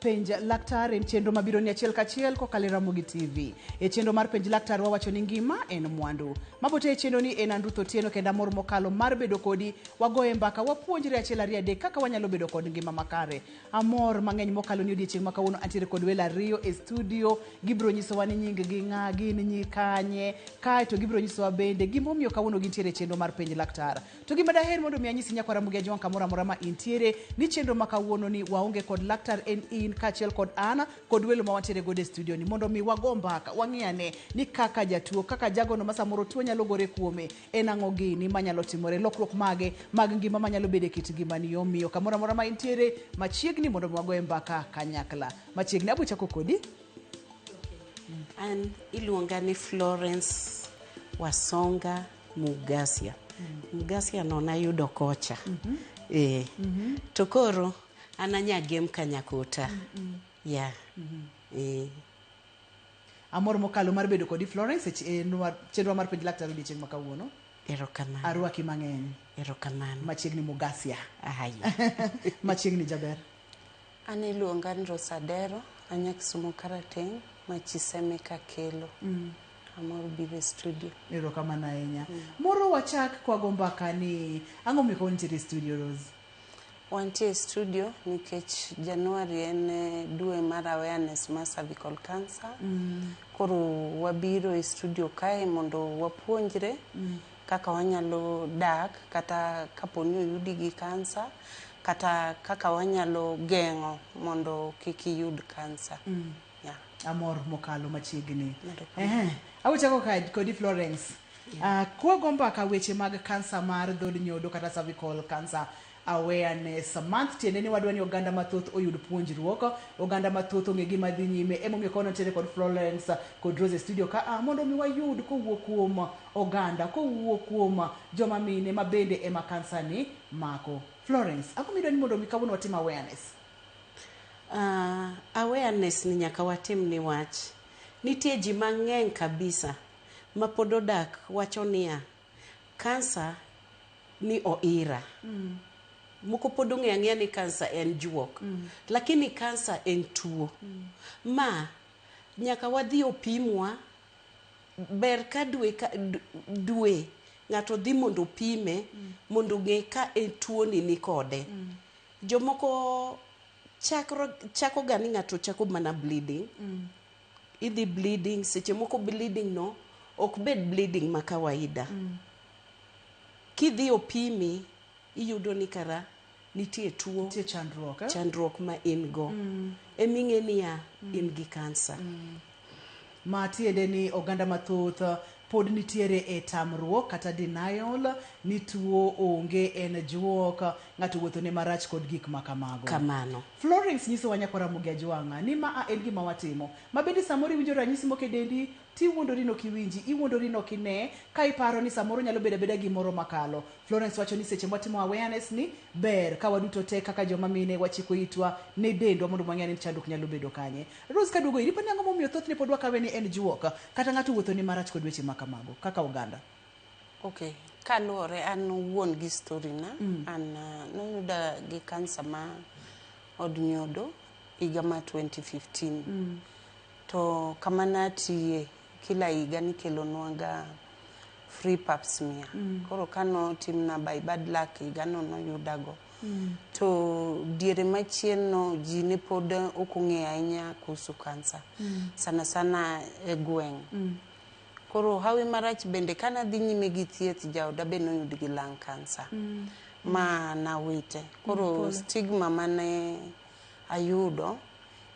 Penj Laktar en chenro mabiro ni achiel kachiel kokalo Ramogi TV. E chenro mar Penj Laktar wawacho ni ngima en mwandu. Mabote e chenro ni en Andrew Otieno kenda mor mokalo mar bedo kodi wagoye mbaka wapuonjre achiel ariyo adek kaka wanyalo bedo kod ngima makare. Amor mang'eny mokalo ni odiochieng' ma kawuono antiere kod welo ariyo e studio. Gibiro nyisowa ni nying gi ng'a, gin nyi kanye, kae to gibiro nyisowa bende gimomiyo kawuono gintiere e chenro mar Penj Laktar. To gima daher mondo mi anyisi nyaka Ramogi Ajwang' kamoro amora ma intiere ni chenro ma kawuono ni waonge kod laktar en in kachiel kod ana kod welo ma wantiere godo e studio ni mondo mi wago mbaka wang'iyane ni kaka jatuo kaka jagono ma samoro tuo nyalo gore kuome en ang'o gini manyalo timore lokruok mage mag ngima manyalo bedo e kit ngima ni omiyo kamoro amora ma intiere machiegni mondo mi wagoye mbaka kanyakla machiegni abo chako kodi an iluonga ni Florence Wasonga Mugasia. Mugasia no nayudo kocha. To koro ananya gem kanyakota. Yeah. Amor mokalo mar bedo kodi Florence chenro mar Penj Laktar odiochieng' ma kawuono. Erokamano. Arwaki mang'eny. Erokamano. Machiegni Mugasia. Ahaya. Machiegni jaber. An iluonga ni Rosadero, anya Kisumu Karateng, machiseme kakelo. Amor biro e studio. Erokamano ahinya. Moro wachak kwago mbaka ni ang'o miyo nitiere e studio Rose? Wantie e studio nikech January en dwe mar awareness mar cervical cancer. Koro wabiro e studio kae mondo wapuonjre kaka wanyalo dak kata kaponi oyudi gi kansa kata kaka wanyalo geng'o mondo kik iyud kansa. Amor mokalo machiegni. Awachako kodi Florence. Kwago mbaka weche mag kansa mar dhod nyodo kata cervical cancer awareness month tiende ni wadwa ni oganda mathoth oyud puonjruok oganda mathoth ong'e gima dhi nyime emomiyo kono nitiere kod Florence kod Rose studio ka mondo mi wayud kowuok kuom oganda kowuok kuom joma mine ma bende ema kansa ni mako. Florence ako midwa ni mondo mi kawuono watim awareness? Awareness ni nyaka watim ni wach nitie ji mang'eny kabisa ma pod odak wacho niya kansa ni oira. Moko pod ong'e ang'eya ni kansa en juok. Lakini kansa en tuo. Ma nyaka wadhi opimwa ber ka dwe ng'ato dhi mondo opime mondo ng'e ka en tuo ni kode. Jomoko chako ga ni ng'ato chako mana bleeding. Idhi bleeding seche moko bleeding no ok bed bleeding ma kawaida. Kidhi opimi iyudo ni kara nitie tuo nitie chandruok ma in go eming'e niya in gi kansa. Ma tiende ni oganda mathoth pod nitiere e tamruok kata denial ni tuo onge en juok ng'ato wuotho ne marach kod gik makamago. Kamano. Florence nyiso wanya kwa Ramogi Ajwang' ni ma en gima watimo. Mabende samoro iwinjo ranyisi moko e dendi tiwuondori no kiwinji, iwuondori no kine, ka iparo ni samoro nyalo beda gimoro makalo. Florence wacho ni seche mwatimo awareness ni ber ka waduto te kaka joma mine wachiko itwa ne dendwa mondo mwang'e ni chandruok nyalo bedo kanye. Rose kaduogo iri pani ang'o momiyo thoth ne pod wakawe ni en juok kata ng'ato wuotho ni marach kod weche makamago kaka oganda? Okay. Kaluore an wuon gi story na an noyuda gi kansa ma od nyodo higa ma 2015. To kama natiye kila higa nikelo nwaga free pap smear. Koro kano timna by bad luck higa no noyudago. To diere machien no ji ne pod okong'e ahinya kuhusu kansa. Sana sana e gweng'. Koro hawi marach bende kana dhi nyime gi thieth jaoda be noyud gi lung cancer. Ma nawite. Koro stigma mane ayudo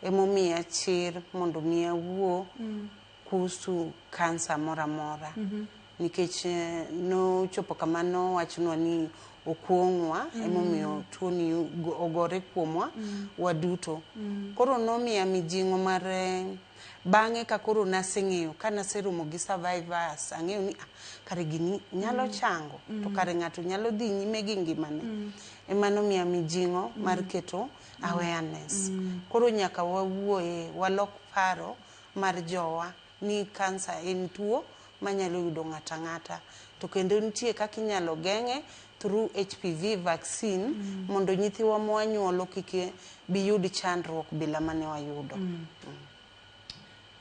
emomiya chir mondo miya wuo kuhusu kansa mora mora. Nikech no chopo kamano wachnwa ni okuong'wa emomiyo tuo ni ogore kuomwa waduto. Koro nomiya mijing'o mar bang'e ka koro naseng'eyo ka naseromo gi survivors ang'eyo ni kare gini nyalo chango to kare ng'ato nyalo dhi nyime gi ngimane. Emano miya mijing'o mar keto awareness. Koro nyaka wawuoye walok paro mar jowa ni kansa en tuo manyalo yudo ng'ata ng'ata to kendo nitie kaka inyalo geng'e through HPV vaccine mondo nyithiwa mwanyuolo kik bi yud chandruok bila mane wayudo.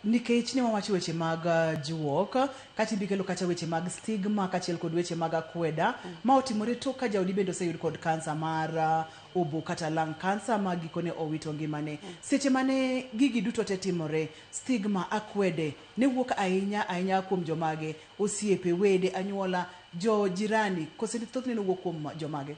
Nikech ne wawacho weche mag juok kata ibikelo kata weche mag stigma kachiel kod weche mag akweda ma otimore tok ka jaodi bende oseyud kod kansa mar obo kata lung cancer ma gikone owito ngimane. Seche mane gigi duto te timore, stigma, akwede ne wuok ahinya kuom jomage, osiepe, wede, anyuola, jo jirani, kose thothne ne wuok kuom jomage?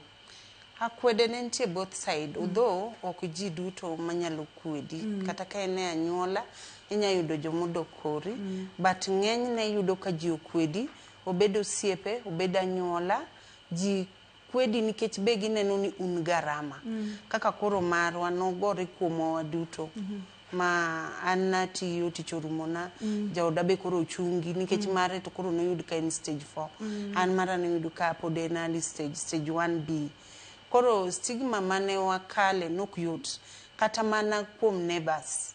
Akwede ne nitie both side, although ok ji duto manyalo kwedi, kata ka en e anyuola inya yudo jomodok kori, but ng'eny ne yudo ka ji okwedi, obedo osiepe, obedo anyuola, ji kwedi nikech be gineno ni un garama. Kaka koro marwa nogore kuomwa duto. Ma an natiyo tich orumona, jaoda be koro ochungi nikech mare to koro noyud ka en stage 4. An mara noyud ka pod en early stage 1B. Koro stigma mane wakale nok yot, kata mana kuom neighbors.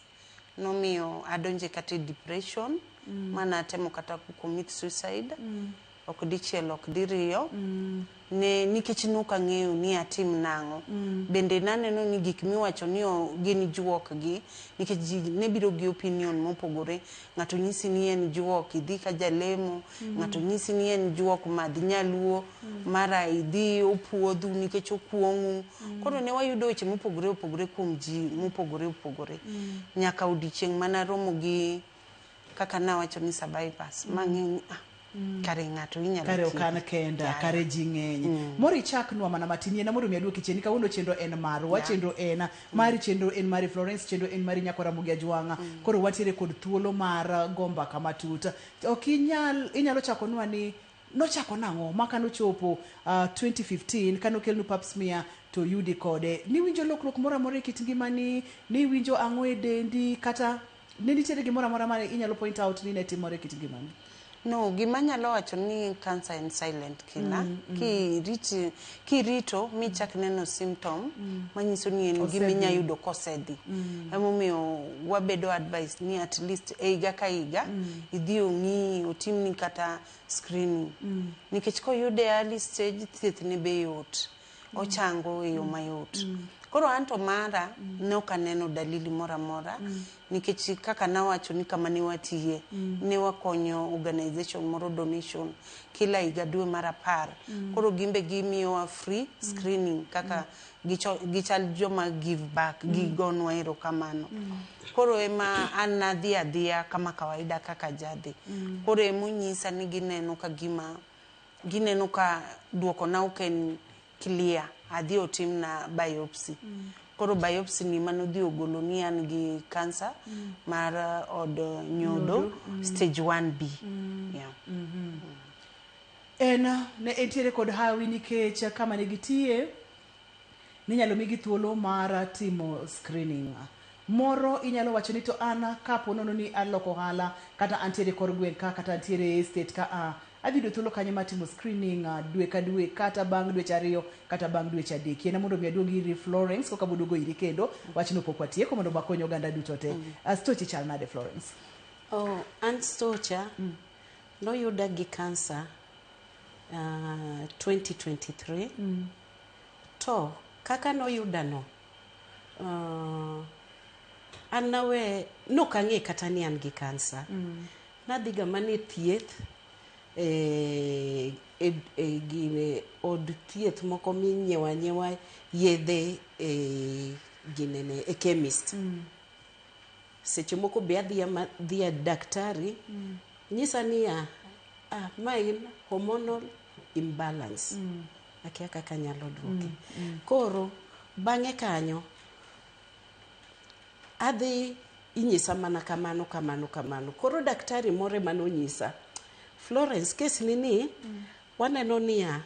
Nomiyo adonje kata depression, mana temo kata commit suicide, ok dichiel ok diriyo, ne nikech nuka ng'eyo ni atim nang'o. Bende naneno ni gik miwacho ni gin juok gi, nikech ji ne biro gi opinion mopogore. Ng'ato nyisi ni en juok, idhi ka jalemo, ng'ato nyisi ni en juok madh nyaluo, mara idhi opuodhu nikech okuong'u. Koro ne wayudo weche mopogore opogore kuom ji mopogore opogore. Nyaka odiochieng' mana romo gi kaka nawacho ni survivors, mang'eyo kare ng'ato inyalo kare okan kenda kare ji ng'eny. Mori chaknwa mana matin yena mondo miaduoki chien kawuono chenro en marwa, chenro en mari, chenro en mari Florence, chenro en mari Nyako Ramogi Ajwang'a. Koro watiere kod thuolo mar gomba kama tuta. Ok inyalo chakonwa ni nochako nang'o maka nochopo 2015 kano kelnu pap smear to yudi kode. Ni winjo lokruok moro amora e kit ngimani, ni winjo ang'o e dendi, kata ne nitiere gimoro amora ma inyalo point out ni ne timore e kit ngimani? No, gima nyalo wacho ni cancer en silent killer. Kirito mi chak neno symptom manyiso ni en gima inya yudo kosedhi. Emomiyo wabedo advice ni at least higa ka higa idhi ong'i, otimni kata screening. Nikech koyude early stage, thieth ne be yot, ochango e yo mayot. Koro anto mara ne ok aneno dalili mora mora, nikech kaka nawacho ni kama ne watiye, ne wakonyo organization moro donation kila higa dwe mar 10. Koro gimbe gimiyowa free screening kaka gichal joma give back, gigonwa erokamano. Koro ema an nadhi adhiya kama kawaida kaka jadhi. Koro emonyisa ni gineno ka duoko na ok en clear, adhi otim na biopsy. Koro biopsy ni manodhi ogolo ni an gi cancer mar od nyodo stage 1B. Ne entiere kod hawi nikech kama ne gitie ninyalo migi thuolo mar timo screening. Moro inyalo wacho ni to ana kapo nono ni aloko ohala kata antiere kor gweng' ka kata antiere state ka adhi do thuolo kanyo matimo screening dwe ka dwe kata bang' dweche 2 kata bang' dweche 3. Kiena mondo mi aduogi iri Florence koka boduogo iri kendo wachno pok watieko mondo bakony oganda duto te. Stochi chal nade Florence? An stocha noyuda gi cancer 2023. To kaka noyuda no, an nawe nokang'e kata ni an gi cancer. Nadhiga mane thieth gine od thieth moko minyiewa yedhe ginene chemist. Seche moko be adhiya daktari nyisa niya ma in hormonal imbalance. Akia kaka nyalo duoke. Koro bang'e kanyo adhi inyisa mana kamano. Koro daktari more manonyisa, Florence, kes ni waneno niya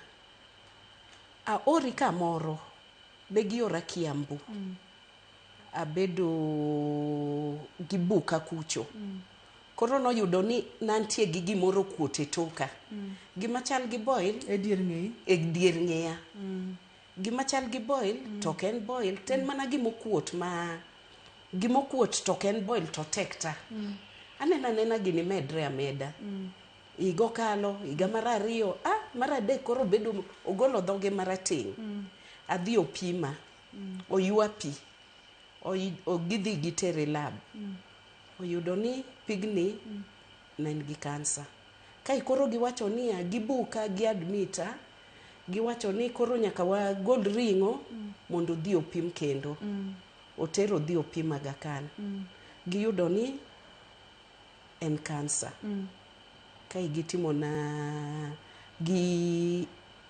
aori kamoro be giora Kiambu. Abedo gi buka kucho. Koro noyudo ni nantie gi gimoro kuot e toka. Gima chal gi boil e dier ng'eya. Gima chal gi boil to ken boil, ten mana gimokuot to ken boil to tekta. Anena gini medre ameda. Igo kalo, iga mar 2, mar adek koro bedo ogolo dhoge marateng'. Adhi opima. Oyua pi. Gidhi gitere lab. Oyudo ni pigni ne en gi kansa. Kai koro giwacho ni gibuka gi admita, giwacho ni koro nyaka wagol ring'o mondo dhi opim kendo. Otero dhi opim Aga Khan. Giyudo ni en kansa. Kai gitimo na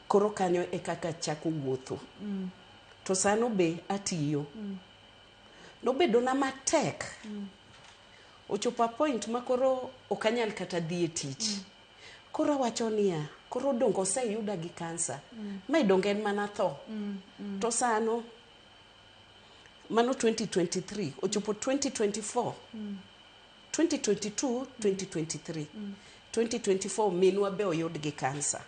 koro kanyo e kaka chako wuotho. To sano be atiyo. Nobedo na matek. Ochopo point ma koro okanyal kata dhi e tich. Koro wacho niya, koro dongo oseyuda gi kansa. Mai dongo en mana tho. To sano mano 2023, ochopo 2024. 2022, 2023. 2024 minwa be oyud gi kansa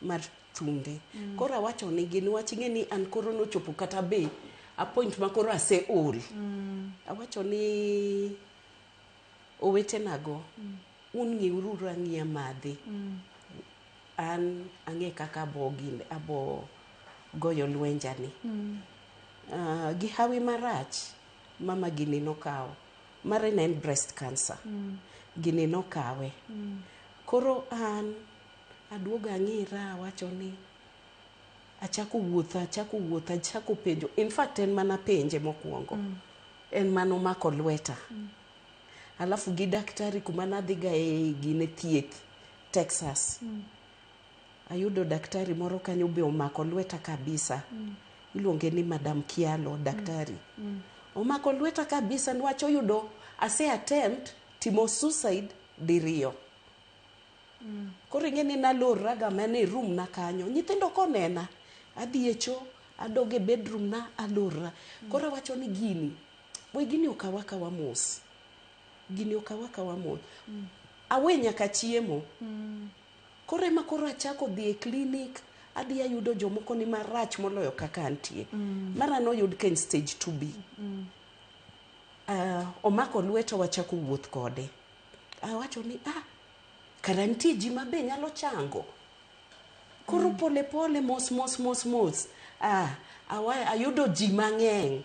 mar thunde. Koro awacho ni gini wach ing'e ni an koro nochopo kata be a point ma koro ase ol. Awacho ni owetenago un ng'iuru ang'iya madhi. An ang'e kaka abo goyo lwenjani. Gi hawi marach mama gini nokawo. Mare ne en breast cancer. Gini nokawe. Koro an aduogo ang'ira awacho ni achako wuotho, penjo. In fact en mana penje mokwongo. En mano mako lweta. Alafu gi daktari kuma nadhiga e gine thieth Texas. Ayudo daktari moro kanyo be omako lweta kabisa. Iluonge ni Madam Kialo daktari. Omako lweta kabisa niwacho yudo ase attempt timo suicide diriyo. Koro ing'e ni nalora ga mane room na kanyo. Nyithindo konena. Adhi e cho, adoge bedroom na alora. Koro wacho ni gini okawa mos. Gini okawa mos. Awe nyaka chiemo. Koro ema koro achako dhi e clinic. Adhi ayudo jomoko ni marach moloyo kaka antie. Mara noyud ka en stage 2B. Omako lweto wachako wuoth kode. Awacho ni kara nitie ji mabe nyalo chango. Koro pole mos. Ayudo ji mang'eny.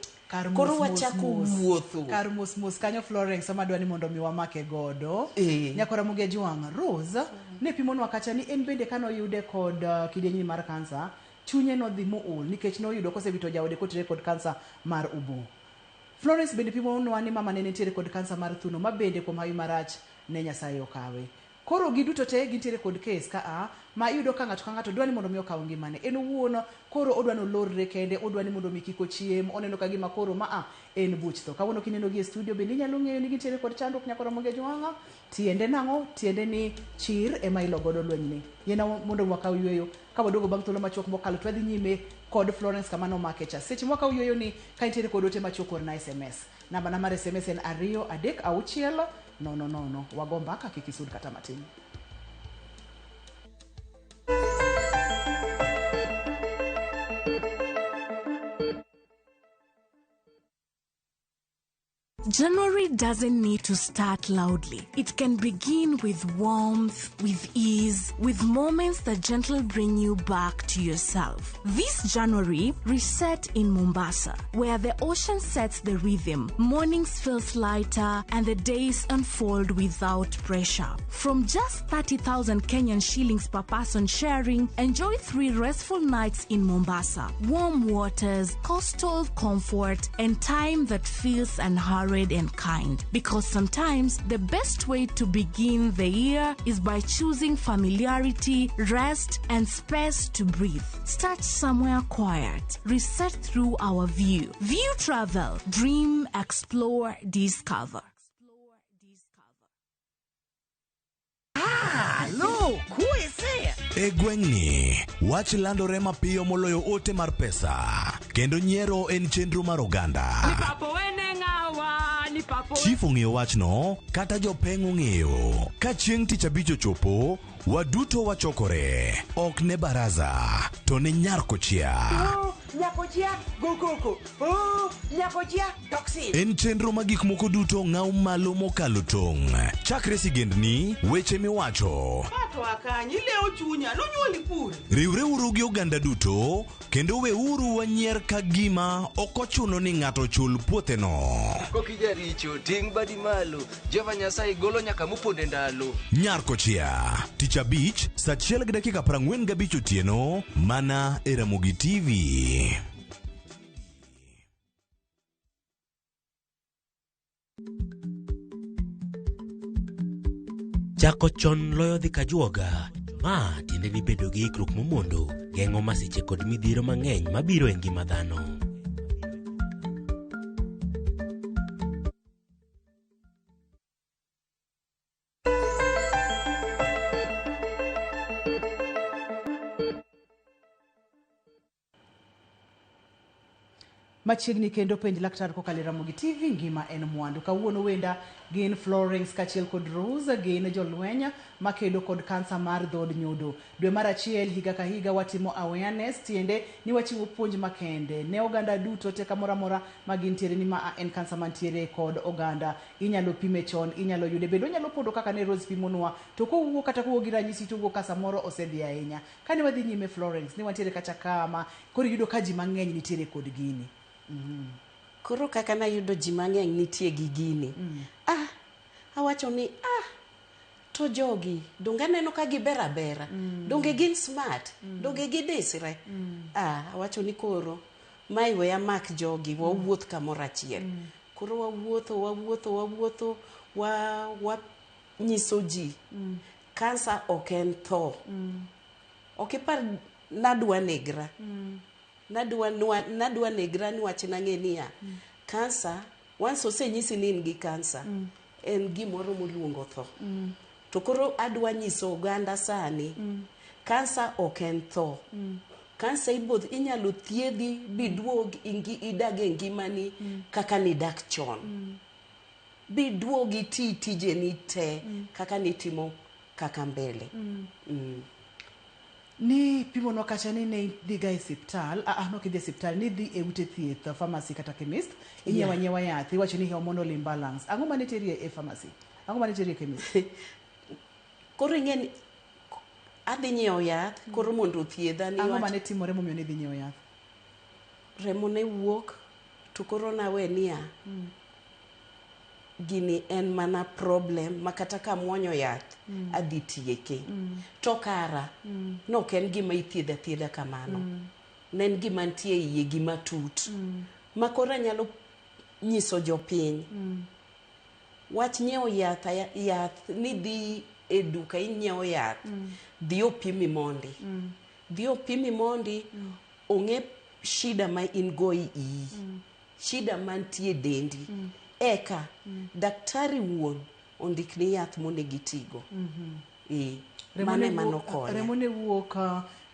Koro wachako wuotho. Kar mos kanyo Florence amadwa ni mondo mi wamake godo. Nyakora Muge Jwang' Rose ne pimonwa kacha ni en bende kano yude kod kidienyi mar kansa. Chunye no dhi mool nikech noyudo kosebito jaode kotere kod kansa mar ubu. Florence bende pimonwa ni mama ne nitiere kod kansa mar thuno mabende kuom hawi marach ne Nyasaye okawe. Koro giduto te gintiere kod case ma yudo ka ng'ato dwani mondo mi okaw ngimane. En wuono koro odwano lorre kende, odwani mondo mi kiko chiem, oneno ka gima koro en buch tho. Kawuono kineno gi e studio bende inyalo ng'eyo ni gintiere kod chandruok Nyakora Muge Jwang'. Tiende nang'o? Tiende ni chir ema ilo godo lwenyni. Yena mondo wakaw yueyo ka wadogo bang' thuolo machuok mokalo twadhi nyime kod Florence kama no makecha. Seche mwakaw yueyo ni ka intiere kod ote machuok or na SMS. Namba na mar SMS en 236 no. Wago mbaka kik isud kata matin. January doesn't need to start loudly. It can begin with warmth, with ease, with moments that gently bring you back to yourself. This January, reset in Mombasa, where the ocean sets the rhythm, mornings feels lighter, and the days unfold without pressure. From just 30,000 Kenyan shillings per person sharing, enjoy 3 restful nights in Mombasa, warm waters, coastal comfort, and time that feels unhurried and kind. Because sometimes the best way to begin the year is by choosing familiarity, rest, and space to breathe. Start somewhere quiet. Reset through our view. View Travel. Dream, explore, discover. Lo, kuese. E gweng'ni, wach landore mapiyo moloyo ote mar pesa. Kendo nyiero en chenro mar oganda. Chief ong'eyo wachno, kata jopeng' ong'eyo. Ka chieng' tich abich ochopo, waduto wachokore. Ok ne baraza, to ne nyarkochia. Nyakochia, gokoko. Nyakochia, toxin. En chenro ma gik moko duto ng'aw malo mokalo tong'. Chakre sigendni, weche miwacho. to akany ileo chunya nonyuoli kure. Riwreuru gi oganda duto kendo weuru wanyier ka gima ok ochuno ni ng'ato chul puotheno. Kokija richo ting' badi malo, Jehova Nyasaye golo nyaka moponde ndalo. Nyarkochia, tich abich, saa 1:45 otieno, mana e Ramogi TV. Chako chon loyo dhi kajuoga. Ma tiende ni bedo gi ikruok momondo, geng'o masiche kod midhiero mang'eny mabiro e ngima dhano. Machiegni kendo penj laktar kokalo Ramogi TV, ngima en mwandu. Kawuono wenda gin Florence kachiel kod Rose, gin jolweny makedo kod kansa mar dhod nyodo. Dwe mar achiel higa ka higa watimo awareness, tiende ni wachiwo puonj makende ne oganda duto te kamoro amora magintiere ni ma en kansa mantiere kod oganda. Inyalo pime chon, inyalo yude, bendo inyalo podo kaka ne Rose pimonwa, to kowuok kata kowuok gi ranyisi to wuok ka samoro osedhi ahinya. Kane wadhi nyime Florence, ni wantiere kacha kama koro yudo ka ji mang'eny nitiere kod gini. Koro kaka na yudo ji mang'eny nitie gi gini. Awacho ni to jogi donge neno ka giber abera, donge gin smart, donge gidisre. Awacho ni koro mai weya mak jogi wawuoth kamoro achiel. Koro wawuotho wa nyiso ji kansa ok en tho. Ok ipar nadwa negra. Nadwa negra ni wach nang'e niya. Kansa, once osenyisi ni in gi kansa, en gimoro moluongo tho. To koro adwa nyiso oganda sani, kansa ok en tho. Kansa inyalo thiedhi biduog idag e ngimani kaka nidak chon. Biduog iti tije ni te kaka nitimo kaka mbele. Ni pimonwa kacha ni ne dhiga e siptal, nokidhi e siptal, ni dhi e ute thieth, pharmacy kata chemist, inyewa yath, iwacho ni hormonal imbalance. Ang'o mane terie e pharmacy? Ang'o mane terie e chemist? Koro ing'eni, adhi nyiewo yath, koro mondo thiedha ni Ang'o mane timore momiyo ni dhi nyiewo yath? Remo ne wuok, to koro nawe niya. Gini en mana problem makata ka muonyo yath adhi tieke. To kara nok en gima ithiedha kamano. Ne en gima ntie iye gima tut. Makora nyalo nyiso jopiny. Wach nyiewo yath ni dhi e duka inyiewo yath. Dhi opimi mondi. Dhi opimi mondi ong'e shida ma in go iyi. Shida mantie dendi. Eka daktari wuon ondik ni yath monegi tigo. Mane manokonya. Remo ne wuok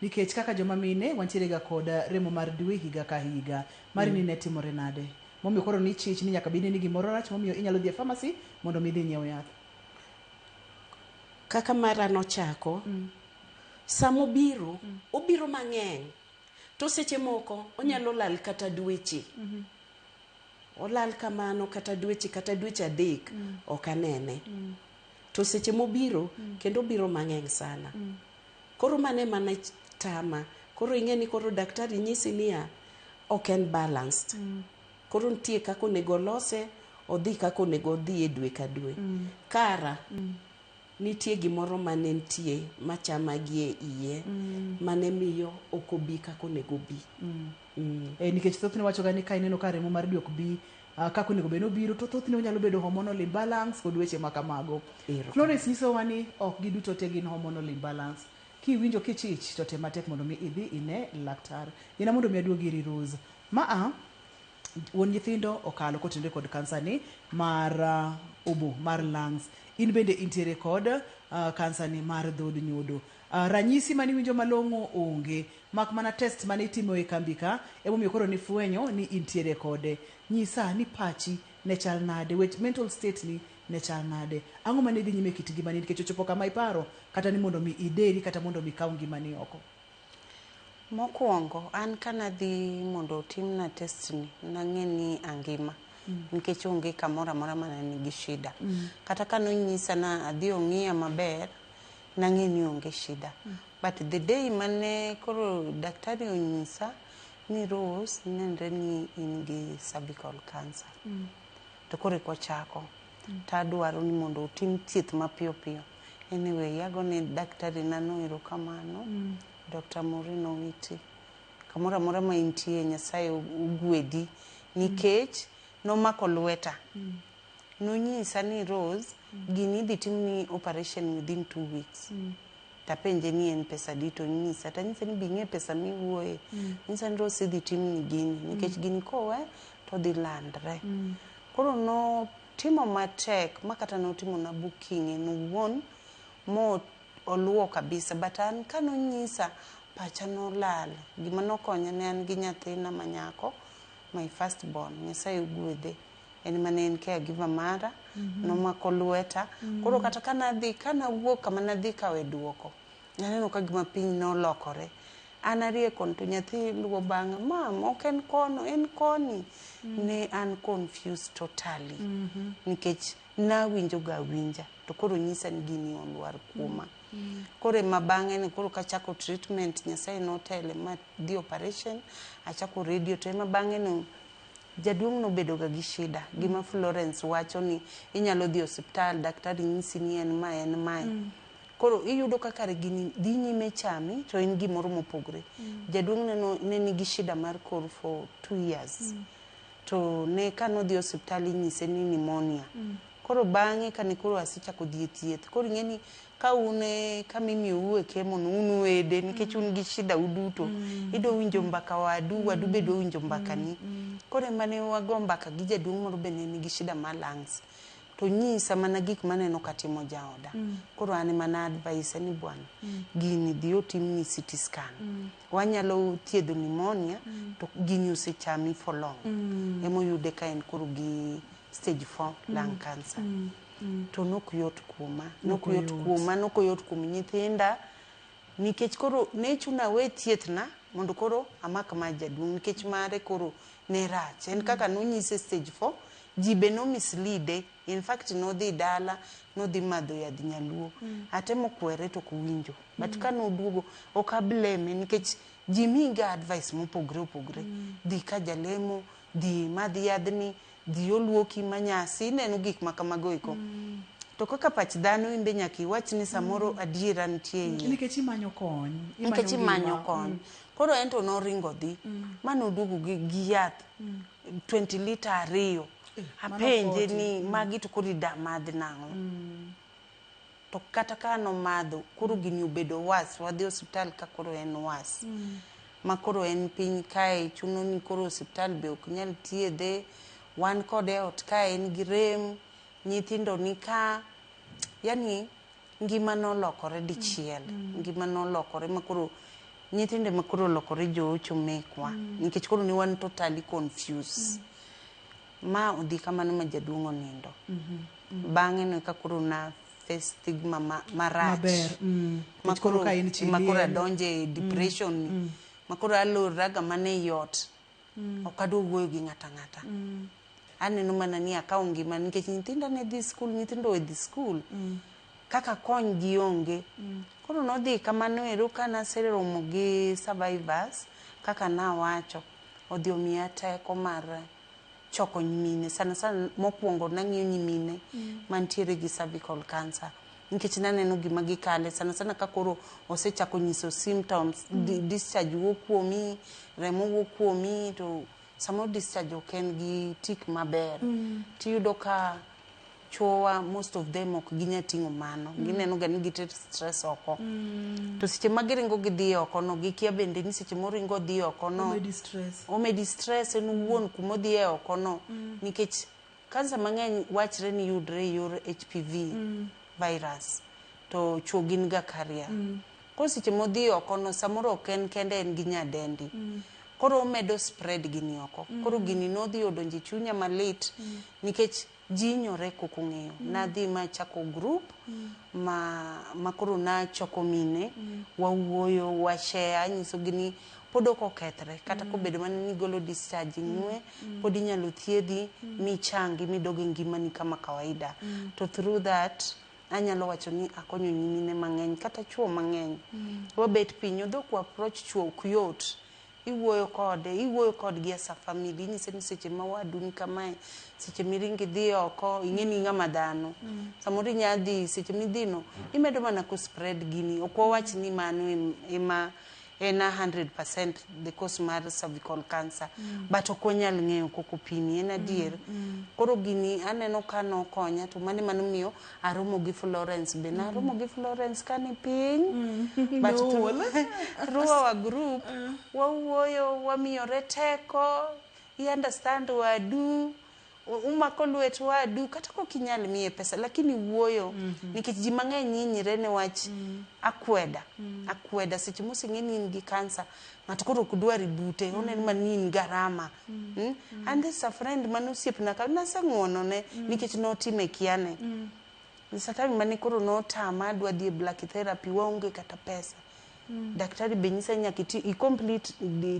nikech kaka joma mine wantiere ga kod remo mar dwe higa ka higa. Mari ni ne timore nade? Momiyo koro ni chich ni nyaka bine ni gimoro rach momiyo inyalo dhi e pharmacy mondo mi dhi nyiewo yath. Kaka mara nochako, samobiro, obiro mang'eny. To seche moko onyalo lal kata dweche. Olal kamano kata dweche adek ok anene. To seche mobiro kendo biro mang'eny sana. Koro mane mana tama. Koro ing'eni koro daktari nyisi niya ok en balanced. Koro nitie kako nego lose, odhi kako nego dhi e dwe ka dwe. Kara nitie gimoro mane nitie machama gi e iye mane miyo ok obi kako nego bi. Nikech thothne wacho ga ni ka ineno ka remo mar dwe ok bi kako nego beno biro, to thothne onyalo bedo hormonal imbalance kod weche makamago. Florence nyisowa ni ok giduto te gin hormonal imbalance. Kiwinjo kichich to tem matek mondo mi idhi ine laktar. Ina mondo mi aduogi iri Rose. Wuon nyithindo okalo kotenore kod kansa ni mar obo mar lungs. In bende intiere kod kansa ni mar dhod nyodo. Ranyisi mani winjo malong'o onge, mak mana test mane itimo e kambi ka emomiyo koro ni fwenyo ni intiere kode. Nyisa ni pachi ne chal nade, mental state ni ne chal nade. Ang'o mane dhi nyime kit ngimani nikech ochopo kama iparo kata ni mondo mi ideri kata mondo mi kaw ngimani oko? Mokwongo an kana dhi mondo timna test ni nang'e ni angima. Nikech onge kamoro amora mana nigi shida. Kata ka nonyisa na adhi ong'iya maber, nang'e ni onge shida. But the day mane koro daktari onyisa ni Rose nenre ni in gi cervical cancer. To koro kochako. Tadwaro ni mondo utim thieth mapiyo piyo. Anyway, yago ni daktari nano erokamano. Dr. Morino Witi. Kamora mora ma intie Nyasaye ugwedi nikech nomako lweta. Nonyisa ni Rose gini idhi timni operation within 2 weeks. Tapenje ni en pesa dito nyisa. Tanyisa ni bing'e pesa miwuoye. Nyisa ni Rose idhi timni gini. Nikech gini kowe to dhi landre. Koro no timo matek makata no timo na booking en wuon mo oluwo kabisa. But an kanonyisa pacha nolal. Gima nokonya ne an gi nyathina manyako, my first born. Nyasaye ugwedhe. En mane en caregiver mara, nomako lweta. Koro kata kana wuok kama nadhi kawe duoko. Naneno ka gima piny nolokore. An arieko to nyathi luwo bang'a, mam, ok en kono, en koni. Ne an confused totally. Nikech nawinjo ga winja. To koro nyisa ni gini olwar kuoma. Koro ema bang'e ni koro kachako treatment, Nyasaye notele ma di operation, achako radio to ema bang'e no jaduong' no bedo ga gi shida. Gima Florence wacho ni inyalo dhi hospital, daktari nyisi ni en ma. Koro iyudo ka kare gini dhi nyime chami to en gimoro mopogre. Jaduong' ne nigi shida mar kor for 2 years. To ne kano dhi hospital inyise ni pneumonia. Koro bang'e kane koro asechako dhi thieth. Koro ing'eni ka une kamimi uwe kemo no unu wede nikech un gi shida uduto. Ido winjo mbaka wadu bedo winjo mbaka ni. Koro mane wago mbaka gi jaduong' moro bende nigi shida mar lungs. To nyisa mana gik maneno katimo jaoda. Koro ane mana advice ni bwana. Gini dhi otimni CT scan. Wanyalo thiedho pneumonia to gini osechami for long. Emo yude ka en koro gi stage 4 lung cancer. To nokyot kuoma. Nokyot kuom nyithinda. Nikech koro ne chuna we thiethna mondo koro amaka ma jaduong' nikech mare koro ne rach. En kaka nonyise stage 4. Jibe no mislead. In fact no dhi dala, no dhi madho yadh nyaluo. Atemo kwere to kuwinjo. But ka no duogo ok ableme nikech jimiga advice mopogre. Dhi ka jalemo, dhi madhi yadhni, dhi oluoki manyasi, neno gik makamago iko. To kaka pach dhano imbe nyaki wach ni samoro adiera nitie iye. Nikech imanyo kony. Koro ento noringo dhi. Mano duogo gi yath 20 lita 2. Apenje ni magi to kori da madh nang'o. To kata ka no madho, koro gini obedo was, wadhi hospital ka koro en was. Ma koro en piny kae, chuno ni koro hospital be ok nyal thiedhe, wan kode ot ka en gi rem, nyithindo ni ka, yani ngima nolokore dichiel, ngima nolokore ma koro nyithinde ma koro lokore joocho mekwa, nikech koro ni wan totally confused. Ma odhi kamano ma jaduong' onindo. Bang'e no ka koro na face stigma marach. Makoro ka in chili. Makoro adonje depression. Makoro aloraga mane yot. Okado wuoyo gi ng'ata. Aneno mana ni akawo ngima nikech nyithindo ne dhi skul, nyithindo dhi skul. Kaka kony gi onge. Koro nodhi kamano ero kana seromo gi survivors. Kaka nawacho. Odhi omiya teko mar choko nyimine. Sana mokwongo nang'iyo nyimine mantiere gi cervical cancer. Nikech naneno gima gikale. Sana ka koro osechako nyiso symptoms. Discharge wuok kuomi, remo wuok kuomi, to samo discharge ok en gi tik maber. Tiyudo ka chowa, most of them ok ginya ting'o mano. Gineno ga ni giter stress oko. To seche magiringo gidhi oko no, gikia bende ni seche moringo dhi oko no. Omedi stress en wuon kumodhi e oko no. Nikech kansa mang'eny wachre ni yudre yor HPV virus. To chuo gin ga carrier. Koro seche modhi oko no, samoro ok en kende en gi nyadendi. Koro omedo spread gini oko. Koro gini nodhi odonje chunya malit. Nikech jinyore kokong'eyo. Nadhi ma chako group ma koro na choko mine, wawuoyo, washare, nyiso gini pod ok okethre. Kata kobedo mana ni golo discharge ng'we, pod inyalo thiedhi, michangi, midoge ngimani kama kawaida. To through that, anyalo wacho ni akonyo nyimine mang'eny kata chuo mang'eny. Wabet piny odho ku approach chuo ok yot. Iwuoyo kodgi as a family, inyise ni seche ma wadu ni kamae, seche miringi dhi oko, ing'eni ng'ama dhano. Samoro inya dhi seche midhino, imedo mana ku spread gini. Ok wawach ni mano ema en 100% the cause mar cervical cancer, but ok wanyal ng'eyo koko pimi, en adier. Koro gini aneno ka nokonya, to mane miyo aromo gi Florence be. Naromo gi Florence kani piny, but through our group, wawuoyo, wamiyore teko, you understand wadu, umako lwet wadu, kata kok inyal miye pesa, lakini wuoyo, nikech ji mang'eny nyinyre ne wach akweda, seche moseng'eni in gi kansa, ng'ato koro ok dwari bute, onen mani in garama. And this a friend mane osiepna ka, naseng'wonone, nikech notime kiane. Satami mane koro notama adwa dhi e black therapy, waonge kata pesa. Daktari be nyisa nyaka i-complete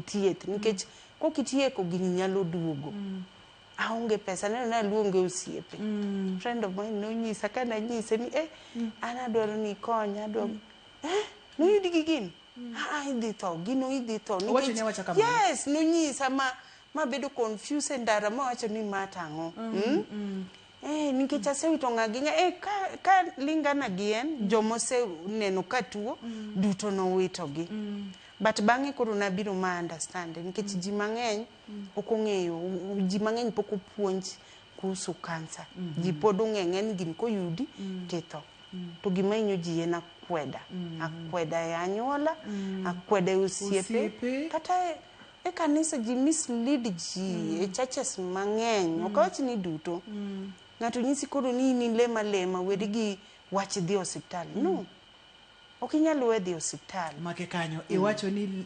thieth, nikech kok itieko gini nyalo duogo. Aonge pesa, neno na luonge osiepe. Friend of mine nonyisa, kana nyise ni, an adwaro ni konya, noyudi gi gini? Idhi tho, gino idhi tho. Yes, nonyisa ma bedo confused ndara ma wacho ni matang'o. Nikech asewito ng'aginya, ka lingana gien, jomose neno ka tuo, duto nowitogi. But bang'e koro nabiro ma understand, nikech ji mang'eny ok ong'eyo, ji mang'eny pok opuonj kuhusu kansa. Ji pod ong'eng'e ni gini koyudi titho. To gima inyo ji en akweda. Akweda e anyuola, akweda e osiepe. Kata e kanisa ji mislead ji, e churches mang'eny, ok wach ni duto. Ng'ato nyisi koro ni ni lema, wedi gi wach dhi osiptal. No. Ok inyalo wedhi osiptal. Make kanyo, iwacho ni,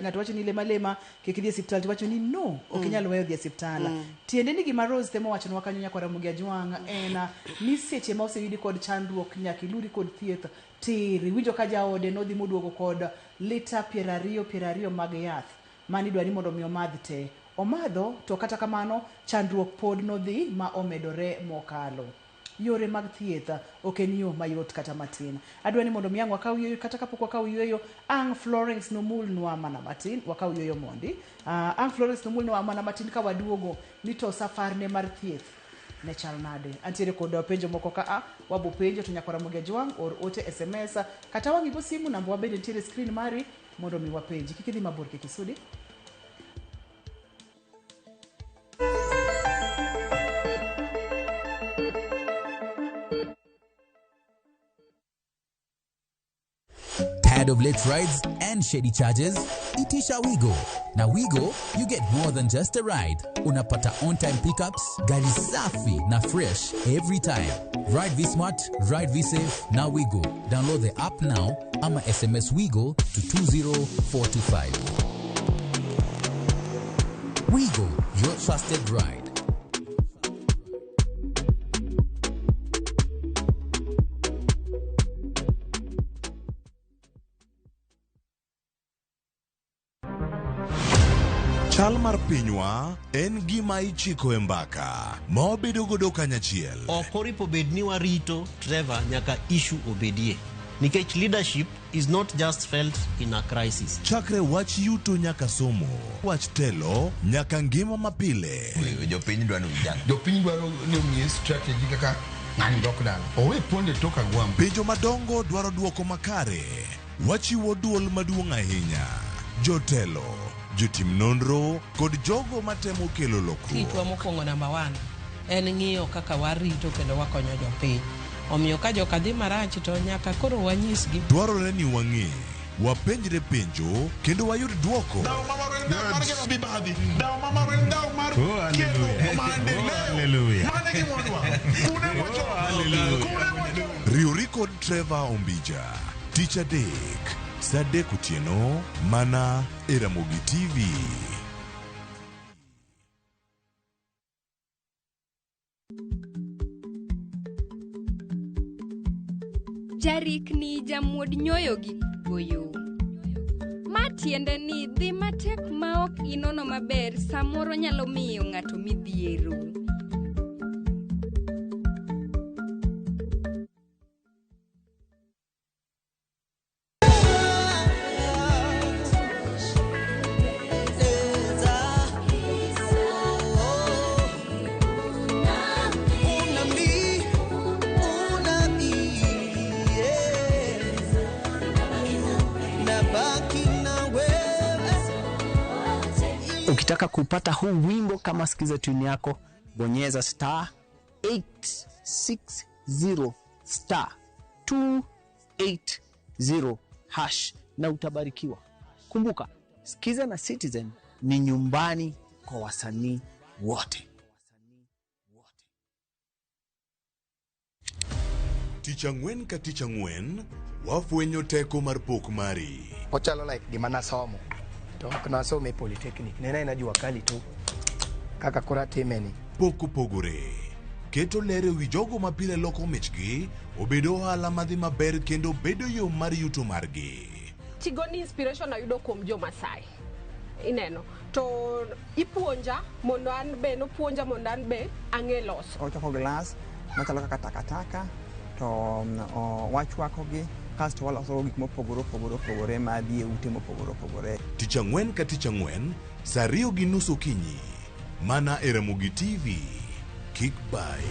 ng'ato wacho ni lema, kikidhi osiptal, tiwacho ni no, ok inyalo wedhi osiptal. Tiende ni gima Rose temo wacho nwa kanyo nyaka Ramogi Ajwang' en ni seche ma oseyudi kod chandruok nyaka iludi kod thieth tiri. Winjo ka jaode nodhi moduogo kod lita 20 mag yath mani dwani mondo mi omadh te. Omadho, to kata kamano chandruok pod nodhi ma omedore mokalo. Yore mag thieth ok en yo mayot kata matin. Adwani mondo mi ang' wakaw yueyo, kata kapok wakaw yueyo, ang' Florence nomul nwa mana matin, wakaw yueyo mondi. Ang' Florence nomul nwa mana matin ka waduogo ni to safar ne mar thieth ne chal nade. Antiere kod penjo moko ka wabo penjo to nyaka Ramogi Ajwang' or ote SMS kata wangi po simu namba wabede ntiere screen mari mondo mi wapenji. Kikidhi mabor kikisudi. Tired of late rides and shady charges? Itisha Wigo. Now Wigo, you get more than just a ride. Unapata on-time pickups, gari safi na fresh every time. Ride V-Smart, ride V-Safe, now Wigo. Download the app now, ama SMS Wigo to 20425. Wigo, your trusted ride. Chal mar pinywa en gima ichiko e mbaka ma wabedo godo kanyachiel. Ok oripo bed ni warito Trevor nyaka issue obedie. Nikech leadership is not just felt in a crisis. Chakre wach yuto nyaka somo, wach telo nyaka ngima mapile. Jopiny dwaro ni omiye strategy kaka ng'ani dok dala. Owe ponde toka gwam. Penjo madongo dwaro duoko makare. Wachiwo duol maduong' ahinya. Jotelo, jotim nonro kod jogo matemo kelo lokruok. Kitwa mokwongo namba 1 en ng'iyo kaka warito kendo wakonyo jopiny. Omiyo ka joka dhi marach to nyaka koro wanyisgi. Dwarore ni wang'e, wapenjre penjo kendo wayud duoko. Riwri kod Trevor Ombija, Tich Adek, Saa 3 otieno, mana e Ramogi TV. Jarikni jamuod nyoyo gi goyo. Ma tiende ni dhi matek ma ok inono maber samoro nyalo miyo ng'ato midhiero. Ukitaka kupata huu wimbo kama sikiza tune yako, bonyeza star 860 star 280 hash na utabarikiwa. Kumbuka, Sikiza na Citizen ni nyumbani kwa wasanii wote. Ticha ng'wen ka ticha ng'wen, wafwenyo teko mar pok mari. Ochalo like gima nasomo. To nasome polytechnic. Nena inajua kali tu. Kaka kura timeni. Pok pogore. Keto lere wi jogo mapile loko michgi, obedo ohala madhi maber kendo bedo yo mar yuto margi. Tigoni inspiration ayudo kuom jo Masai. Ineno. To ipuonja mondo an be no puonja mondo an be ang'e loso. Ochoko glass, machalo kaka takataka, to wachwako gi, kasto waloso gik mopogore madhi e ute mopogore. Ticha ng'wen ka ticha ng'wen, saa 2:30 okinyi. Mana e Ramogi TV. Kik bai.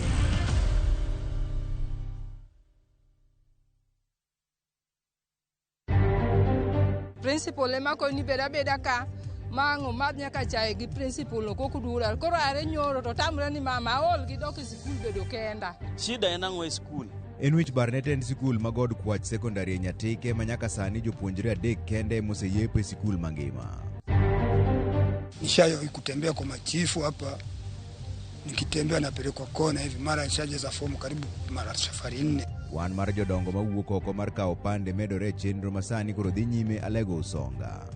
Principal ema koni beda ka mango mad nyaka chae gi principal okokudura koro are nyoro to tamre ni mama ol gi dok skul bedo kenda. Shida en ang'o e skul? En wich bar ne tend sikul ma God Kwach Secondary e Nyatike ma nyaka sani jopuonjre 3 kende moseyepo e sikul mangima. Nishayo kutembea kwa machifu hapa, nikitembea napelekwa kona hivi, mara nishaje za fomu karibu mara safari 4. Wan mar jodongo ma wuok oko mar kawo pande medore chenro masani koro dhi nyime Alego Usonga.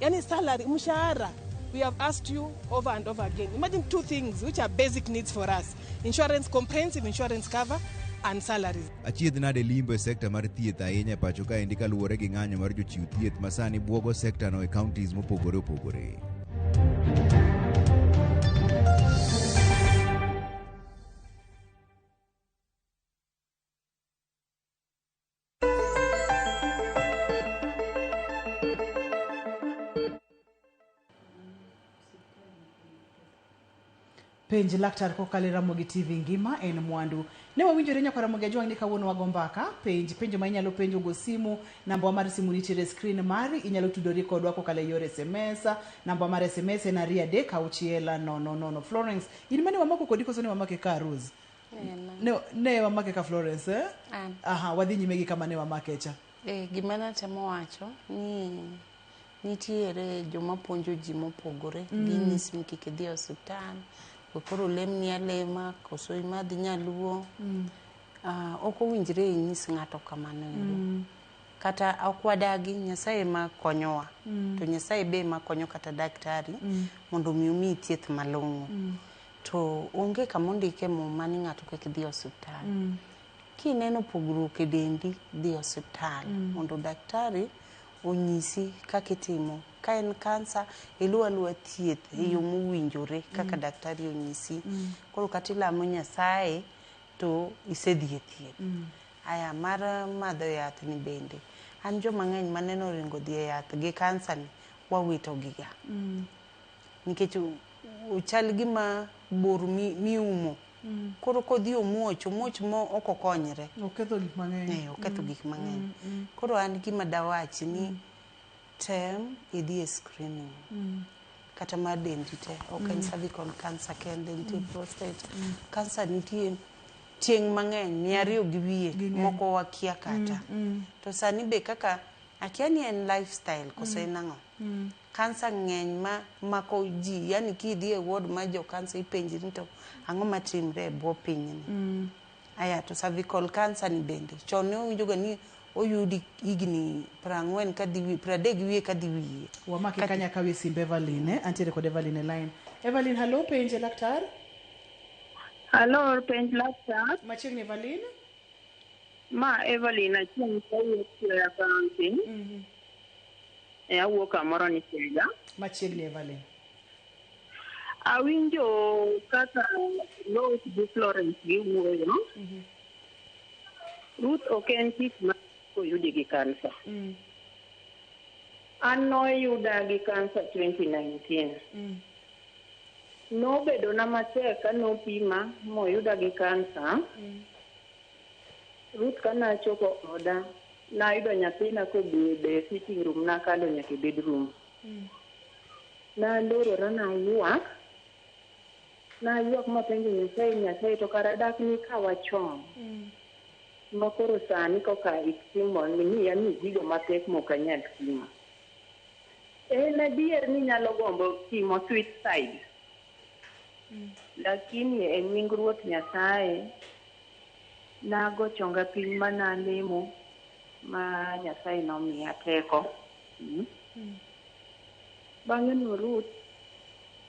Yani salary, mshahara, we have asked you over and over again. Imagine 2 things which are basic needs for us: insurance, comprehensive insurance cover, and salaries. Achiedh nade limbo e sekta mar thieth ahinya pacho ka endi kaluwore gi ng'anyo mar jochiw thieth masani buogo sekta no e counties mopogore opogore. Penj laktar kokale Ramogi TV ngima en mwandu. Ne wawinjore nyaka Ramogi ajwang' ni kawuono wagombaka. Penjo ma inyalo penjo go simu. Namba mar simu nitiere screen mari. Inyalo tudori kodwa kokale yor SMS. Namba mar SMS en 3 Florence, in mane wamako kodi koso ne wamake ka Rose? Ne wamake ka Florence eh? Aha, wadhi nyime gi kama ne wamake cha. Gima natemo wacho ni nitiere joma puonjo ji mopogore. Ginyisi ni kik idhi e osiptal. Koro lemni alema, koso imadhi nyaluo. Ok owinjore inyis ng'ato kamano. Kata ok wadagi, Nyasaye ma konyowa. To Nyasaye be ma konyo kata daktari mondo omi thieth malong'o. To onge kama ondike mo mani ng'ato kik dhi e osiptal. Kineno pogruok e dendi, dhi e osiptal mondo daktari onyisi kaka itimo. Ka en kansa, iluwa thieth e yo mowinjore kaka daktari onyisi. Koro kata ilamo Nyasaye to isedhi e thieth. Aya mar madho yath ni bende. An joma ng'eny maneno ringo dhi e yath gi kansa ni wawito giga. Nikech uchal gima bor miumo. Koro kodhi omuoch mo ok okonyre. Oketho gik mang'eny. Oketho gik mang'eny. Koro an gima dawachi ni tem idhi e screening. Kata mar dendi te. Ok en cervical cancer kende, nitie prostate. Cancer nitie tieng' mang'eny, 200 gi wiye, moko wakia kata. To sani be kaka, akia ni en lifestyle kose nang'o. Cancer ng'eny ma mako ji, yani kidhi e ward ma jo cancer ipenjiri to ang'o matimre e bwo pinyni. Aya to cervical cancer ni bende. Chon ne owinjoga ni oyudi higni 40 kadhi wiye, 30 wiye kadhi wiye. Wamake kanya kawe simbe Evaline, antiere kod Evaline line. Evaline, hello, penje laktar. Hello, penj laktar. Machiegni Evaline? Ma Evaline achieng' kawuok e accounting. Awuok kamoro ni Tega. Machiegni Evaline. Awinjo kaka Rose gi Florence giwuoyo. Ruth ok en tich ma oyudi gi kansa. An noyuda gi kansa 2019. Nobedo na matek ka nopima moyuda gi kansa. Ruth kana chopo oda na ayudo nyathina kobede sitting room na kalo nyaka bedroom. nalorora nayuak mapenjo Nyasaye to kara dak ni kawa chon makoro sani koka itimo ni yani gigo matek mokanyal timo. En adier ni nyalo gombo timo suicide, lakini e nying Ruoth Nyasaye nago chonga piny manalemo ma Nyasaye nomiya teko. Bang'e no Ruth,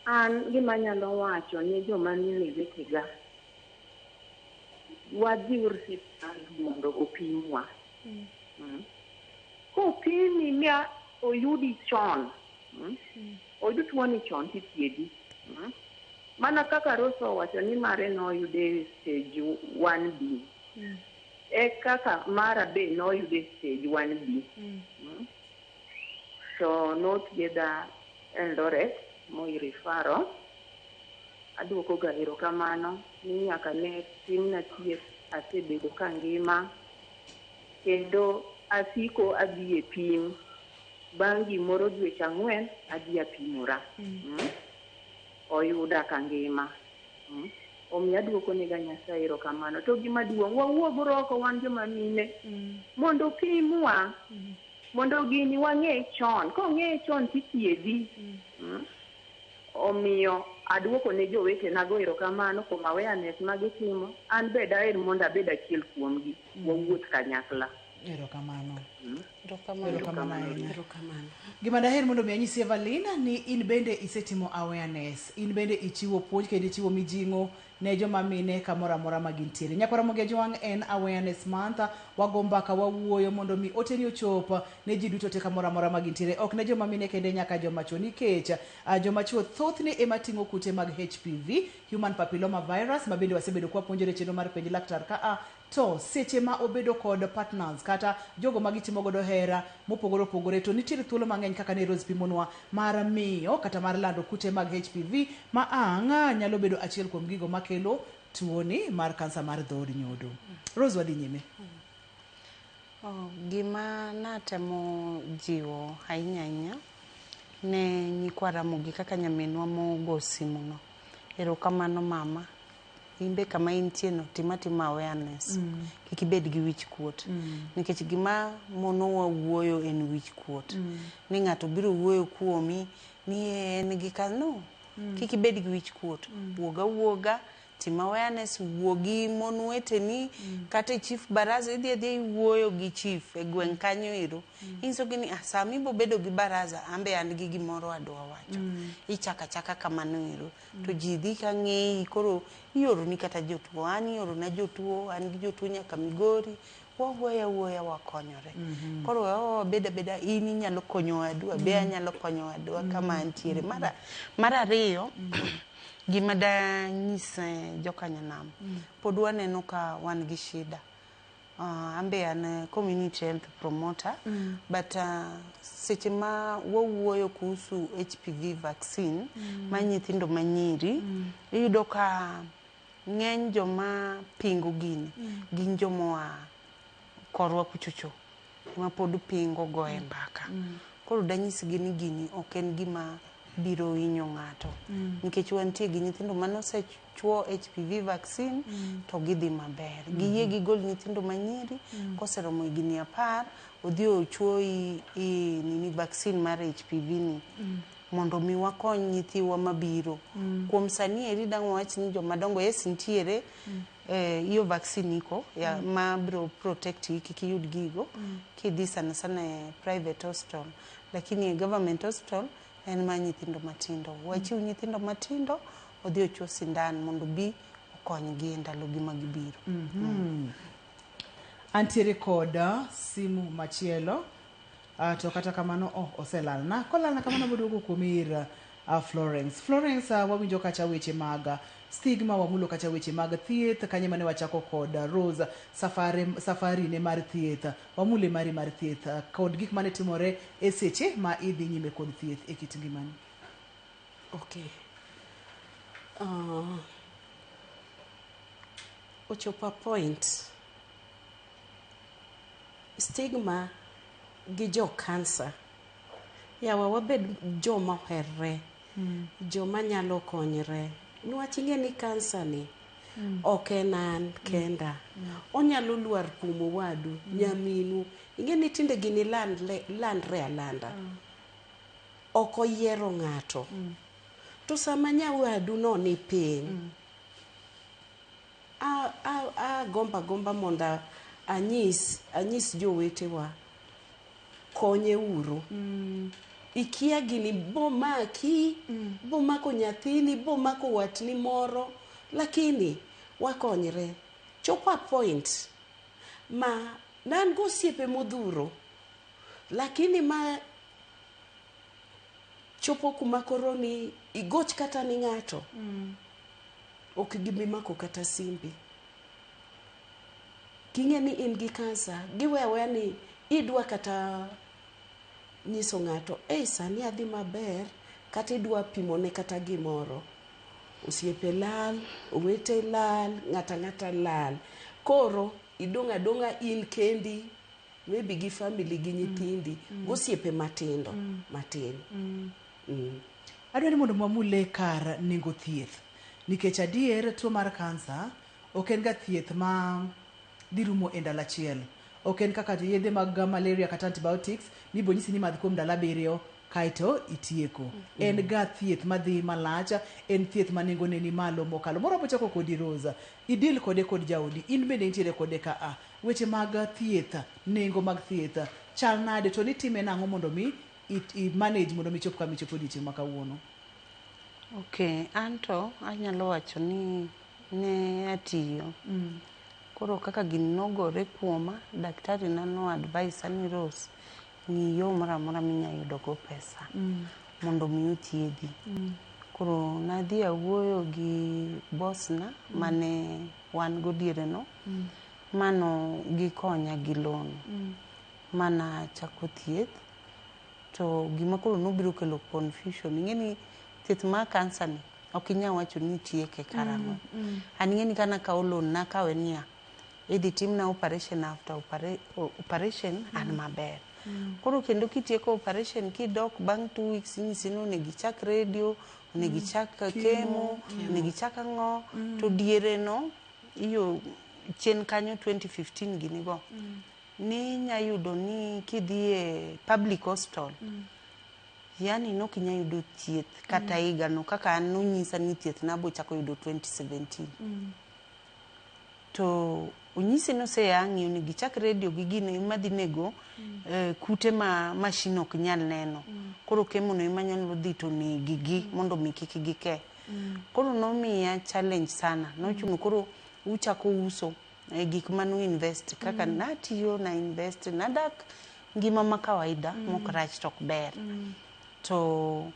an gima nyalo wacho ni joma ni wetega, wadhi siptal mondo opimwa. Kopimi mia oyudi chon, oyud tuoni chon tithiedhi. Mana kaka Rose owacho ni mare noyude stage 1B. E kaka mara be noyude stage 1B. So nothiedha Eldoret Moi Referral. Aduoko ga erokamano ni nyaka ne timna thieth asebedo kangima kendo asiko adhi e pim. Bang' gimoro dweche 4 adhi apimora. Oyuda kangima. Omiyo aduoko ne ga Nyasaye erokamano. To gima duong' wawuog roko wan joma mine mondo pimwa, mondo gini wang'e chon. Kong'e chon tithiedhi. Omiyo aduoko ne jowetena go erokamano kuom awareness magitimo. An be daher mondo abed achiel kuomgi. Wawuoth kanyakla. Erokamano. Erokamano. Gima daher mondo mi anyisi Evalina ni in bende isetimo awareness, in bende ichiwo puonj kendo ichiwo mijing'o ne joma mine kamoro amora ma gintiere. Nyakora Mogia Jwang' en awareness month, wago mbaka wawuoyo mondo mi oteni ochop ne ji duto te kamoro amora ma gintiere, ok ne joma mine kende nyaka joma chwo, nikech joma chwo thothne ema ting'o kute mag HPV, human papilloma virus, ma bende wasebedo kwa puonjore chenro mar penj laktar ka to seche ma obedo kod partners kata jogo magitimo godo hera mopogore opogore, to nitiere thuolo mang'eny kaka ne Rose pimonwa mar miyo kata mar lando kute mag HPV ma ang' nyalo bedo achiel kuom gigo makelo tuoni mar kansa mar dhood nyodo. Rose, wadhi nyime. Gima natemo jiwo ahinya ne nyikwa Ramogi kaka nyaminwa mogo simuno. Erokamano mama. Imbe kama intie no timatima awareness. Kik ibed gi wich kuot. Nikech gima mono wawuoyo en wich kuot. Ni ng'ato biro wuoyo kuomi ni en gi kano. Kik ibed gi wich kuot. Wuoga tim awareness, wuogi mon weteni kata chief baraza idhi wuoyo gi chief e gweng' kanyo ero. Insogi ni sami bo bedo gi baraza ambe an gi gimoro adwa wacho. Ichaka kamano ero. To ji dhi ka ng'eyi koro ioro ni kata jotuo, an ioro na jotuo, an gi jotuo nyaka Migori, wawuoya wakonyore. Koro beda in inyalo konyo wadu, be anyalo konyo wadu kama antiere. Mar ariyo, gima da nyise jokanyanam, pod waneno ka wan gi shida. Ambe an community health promoter, but seche ma wawuoyo kuhusu HPV vaccine ma nyithindo manyiri, iyudo ka ng'eny joma pingo gini gin jomoa korwa kuchocho ma pod pingo goe mbaka. Koro danyisgi ni gini ok en gima biro hinyo ng'ato, nikech wantie gi nyithindo manosechuo HPV vaccine to gidhi maber. Giyie gigol nyithindo manyiri koseromo higni 10 odhi ochuo nini vaccine mar HPV ni mondo mi wakony nyithiwa mabiro. Kuom sani eri dang' wach ni joma dongo yes nitiere iyo vaccine iko ya ma biro protect kik yud gigo kidhi sana private hospital, lakini government hospital en ma nyithindo matindo. Wachiw nyithindo matindo odhi ochuo sindan mondo bi okonygi e ndalogi magibiro. Antiere koda simu machielo, to kata kamano oselalna. Kolalna kamano boduogo kuom ir Florence. Florence, wawinjo kacha weche mag stigma, wamulo kacha weche mag thieth, kanye mane wachako kod Rose safari ne mar thieth, wamule mari mar thieth kod gik mane timore e seche ma idhi nyime kod thieth e kit ngimani. Okay. Ochopa point. Stigma gi jo cancer. Yawa wabed joma oherre joma nyalo konyre niwach ing'e ni kansa ni ok en an kenda onyalo lwar kuom owadu nyaminu ing'e ni tinde gini landre alanda ok oyiero ng'ato to sama nyawadu no ni piny gomba mondo anyis jowetewa konye uru ikia gini bomako nyathini bomako watni moro lakini wakonyre chopo a point ma nan go osiepe modhuro lakini ma chopo kuma koro ni igoch kata ni ng'ato ok gibi mako kata simbi king'e ni in gi kansa giwewe ni idwa kata nyiso ng'ato sani adhi maber kata idwa pimone kata gimoro osiepe lal owete lal ng'ata lal koro idong' adong'a in kendi maybe gi family gi nyithindi gosiepe matindo matin adwa ni mondo mwamule kar nengo thieth nikech adier tuo mar kansa ok en ga thieth ma dhi rumo e ndalo achiel ok en kaka yedhe mag malaria kata antibiotics mibo nyisi ni madh kuom ndalo 7 kaito itieko en ga thieth madhi malach en thieth ma nengone ni malo mokalo moro bochako kodi Rosa idil kode kod jaodi in bende nitiere kode ka weche mag thieth nengo mag thieth chal nade to nitime nang'o mondo mi i manage mondo mi chop kama ichopo odiochieng' ma kawuono anto anyalo wacho ni ne atiyo koro kaka gini nogore kuoma daktari na no advise ni Rose ng'i yo moro amora minya yudogo pesa mondo mi othiedhi koro nadhi awuoyo gi bossna mane wan go diere no mano gikonya gi loan mana chako thieth to gima koro nobiro kelo confusion ing'eni thieth ma kansa ni ok inya wacho ni tieke karang'o an ing'eni kana kawo loan nakawe niya idhi timna operation after operation an maber koro kendo kitieko operation kidok bang' 2 weeks inyisi ni onego ichak radio onego ichak kemo onego ichak ang'o to diere no iyo chien kanyo 2015 gini go ni nyayudo ni kidhie public hospital yani nok inya yudo thieth kata higa no kaka an nonyisa ni thieth na bo chako yudo 2017 to unyisi no se yangi ni gichak radio gi gine madhi nego kute ma machine ok nyal neno koro kemo no imanyalo dhi to ni gigi mondo mi kik gike koro no miya challenge sana no chuno koro uchako uso gik manu invest kaka natiyo na invest nadak ngima ma kawaida mokrach tok ber to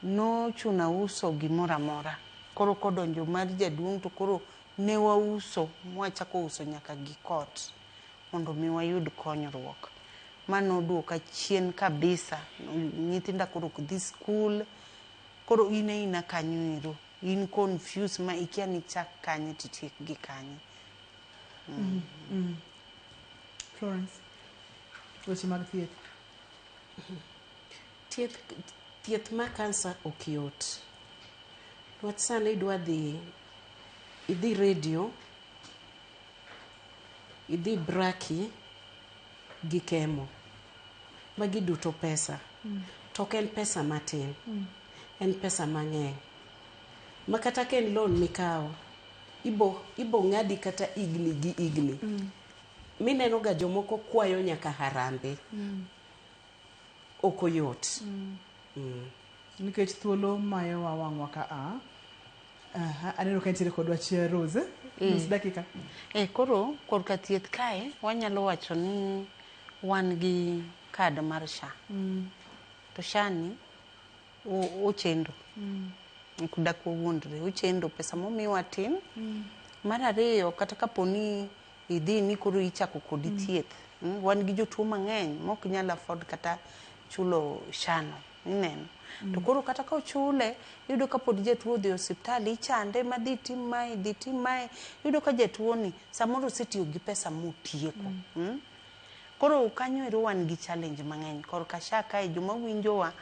no chuna uso gimora mora koro kodonjo mar jaduong to koro ne wauso mwachako uso nyaka gi kot mondo mi wayud konyruok mano duoka chien kabisa nyithinda koro kudhi school koro ina kanyo in confused ma ikia ni chak kanye titiek gi kanye Florence weche mag thieth ma kansa ok yot wach sani idwa idhi radio idhi braki gi kemo magi duto pesa to ok en pesa matin en pesa mang'eny makata ka en loan mikawo ibo ng'adi kata igni gi igni mineno ga jomoko kwayo nyaka harambe ok oyot nikech thuolo mayowa wang'wa ka aneno ka nitiere kodwa chia Rose nus dakika koro korka thieth kae wanyalo wacho ni wan gi kad mar SHA to SHA ni ochendo kudak wuondre ochendo pesa momiwa tin mar ariyo kata kaponi idhi ni koro ichako kodi thieth wan gi jotuo mang'eny mok nyal afford kata chulo SHA no ineno to koro kata ka ochule yudo ka pod jatuo dhi osiptal ichande madhi tim mae yudo ka jatuo ni samoro setiyo gi pesa motieko koro kanyo ero wan gi challenge mang'eny korka SHA kae joma winjowa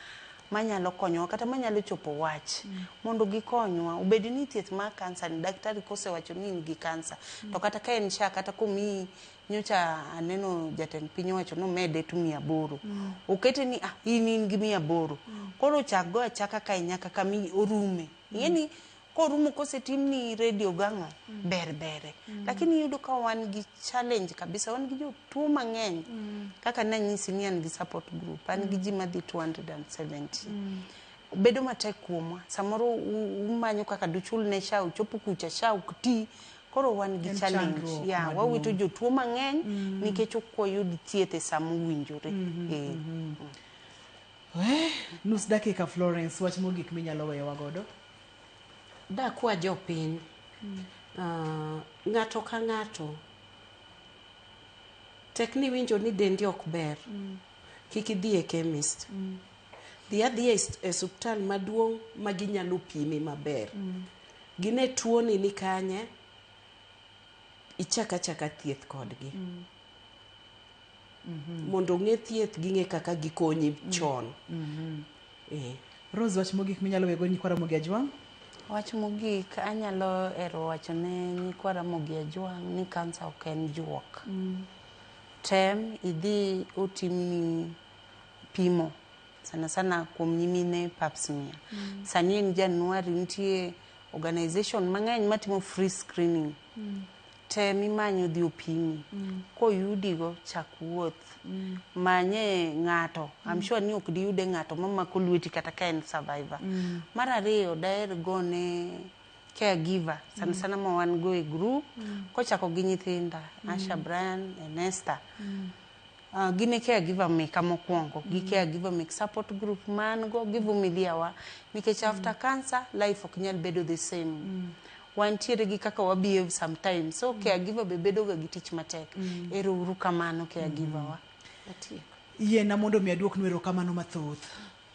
manyalo konyowa kata manyalo chopo wach mondo gikonywa. Obed ni thieth mar kansa ni daktari kosewacho ni in gi kansa, to kata ka en sha kata komi nyocha aneno jatend piny owacho nomede to 800. Okete ni in gi 800. Koro chak go achaka ka nyaka kami orume. Yani korumo kosetim ni radio gang'o bere. Lakini yudo ka wan gi challenge kabisa, wan gi jotuo mang'eny. Kaka nanyisi ni an gi support group, an gi ji madhi 270. Bedo matek kuomwa. Samoro umanyo kaka duchul ne sha uchopo kucha sha ukti. Koro wan gi challenge. Wawito jotuo mang'eny nikech ok wayud thieth e sama owinjore. Nus dakika Florence, wach mogik minyalo weyo wagodo. Dakwa jopiny. Ng'ato ka ng'ato tek ni winjo ni dendi ok ber, kik idhi e chemist. Dhi adhiya e osuptal maduong' ma ginyalo pimi maber. Gine tuo ni kanye, ichaka thieth kodgi. Mondo ng'e thieth ging'e kaka gikonyi chon. Rose, wach mogik minyalo wego ni Kwara Mogi Ajwang'? Wach mogik anyalo ero wacho ne Nyikwara Mogi Ajwang' ni kansa ok en juok. Tem idhi otimni pimo sana kuom nyimine pap smear. Sani en Januari nitie organization mang'eny matimo free screening. Tem imanyo dhi opimi. Koyudigo chak wuoth. Manye ng'ato. I'm sure ni ok diyude ng'ato mamako lweti kata ka en survivor. Mar ariyo daher gone caregiver. Sana ma wan go e group. Kochako gi nyithinda. Asha, Brian, Nesta. Gine caregiver meka mokwongo. Gi caregiver mek support group man go. Givumiliawa. Nikech after cancer, life ok nyal bedo the same. Wantiere gi kaka wabehave sometimes. So caregiver be bedo ga gi tich matek. Ero uru kamano caregiver wa. Yiena mondo mi aduok nwero kamano mathoth.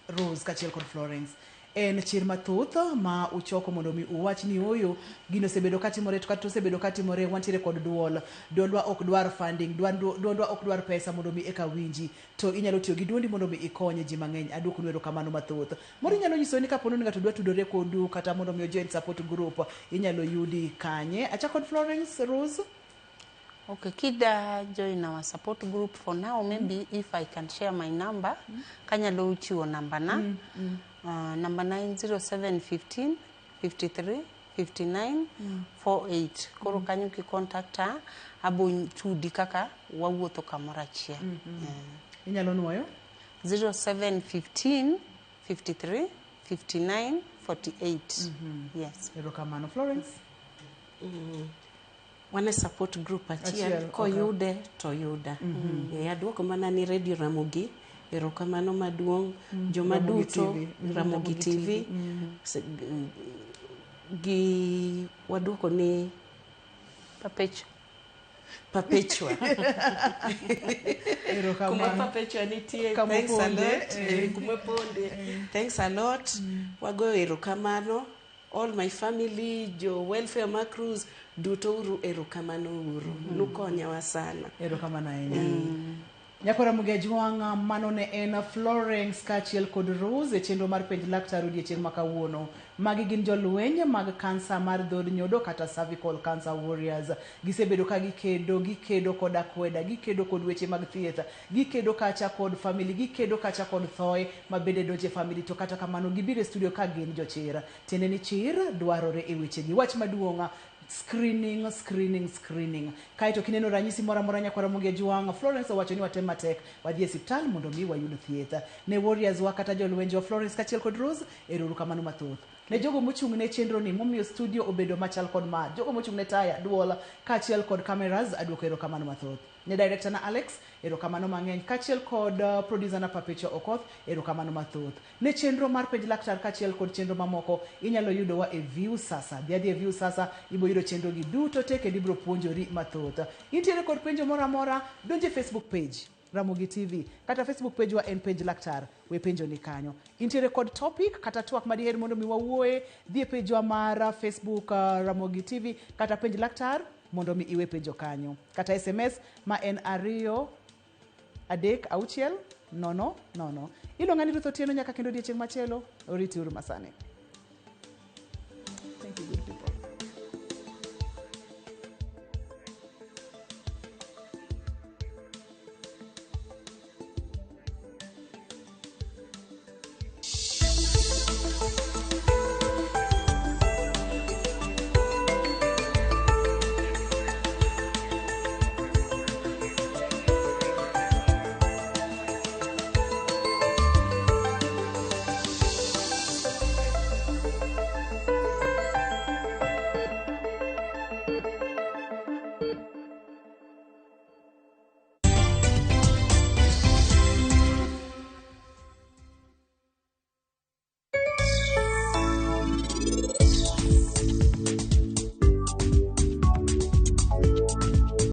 Rose kachiel kod Florence. En chir mathoth ma uchoko mondo mi uwach ni oyo gino sebedo katimore to kata osebedo katimore. Wantiere kod duol. Duondwa ok dwar funding, duondwa ok dwar pesa mondo mi eka winji. To inyalo tiyo gi duondi mondo mi ikonye ji mang'eny. Aduok nwero kamano mathoth. Moro inyalo nyiso ni kapono ni ng'ato dwa tudore kodu kata mondo mi join support group inyalo yudi kanye. Achako kod Florence. Rose? Okay, Kida join our support group for now. Maybe if I can share my number, kanyalo uchiwo number na. Number 90715 53 59 48. Koro kanyo ki contacta abo tudi kaka wawuotho kamoro achiel. Inyalo nuoyo 0715 53 59 48. Yes. Erokamano. Florence? Wane support group achiel koyude to yuda. Aduoko mana ni Radio Ramogi. Erokamano maduong' joma duto Ramogi TV. Gi waduoko ni Perpetua. Kuma Perpetua nitie. Thanks a lot. Kuma ponde. Thanks a lot. Wago erokamano. All my family, jo welfare macros, duto uru erokamano uru. Nukonyawa sana. Erokamano ahinya. Nyakwara Mogi Ajwang', mano ne en Florence kachiel kod Rose e chenro mar penj laktar odiochieng' ma kawuono. Magi gin jolweny mag kansa mar dhod nyodo kata cervical cancer warriors. Gisebedo ka gikedo kod akweda, gikedo kod weche mag thieth, gikedo kacha kod family, gikedo kacha kod thoe mabende donje family. To kata kamano gibiro e studio ka gin jochir. Tiende ni chir dwarore e wechegi. Wach maduong' screening. Kaito kineno ranyisi mora Nyakwara Mogi Ajwang', Florence owacho ni watem matek wadhi e osiptal mondo mi wayud thieth. Ne warriors wa kata jolwenje wa Florence kachiel kod Rose, erokamano mathoth. Ne jogo mochung' ne chenro ni momiyo studio obedo machal kod ma. Jogo mochung' ne taya, duola kachiel kod cameras, aduoko erokamano mathoth. Ne director na Alex, erokamano mang'eny kachiel kod producer na Perpetua Okoth, erokamano mathoth. Ne chenro mar penj laktar kachiel kod chenro mamoko inyalo yudo wa e View Sasa. Dhi e View Sasa ibo yudo chenro gi duto te kendo ibro puonjori mathoth. Intiere kod penjo mora mora, donje Facebook page Ramogi TV kata Facebook page wa en penj laktar, we penjo ni kanyo. Intiere kod topic kata twak madiher mondo mi wawuoye, dhi e page wa mar Facebook Ramogi TV kata penj laktar mondo mi iwe penjo kanyo. Kata SMS ma en 2 3 6 nono. Iluonga ni Ruth Otieno nyaka kendo odiechieng' machielo. Oriti uru masane.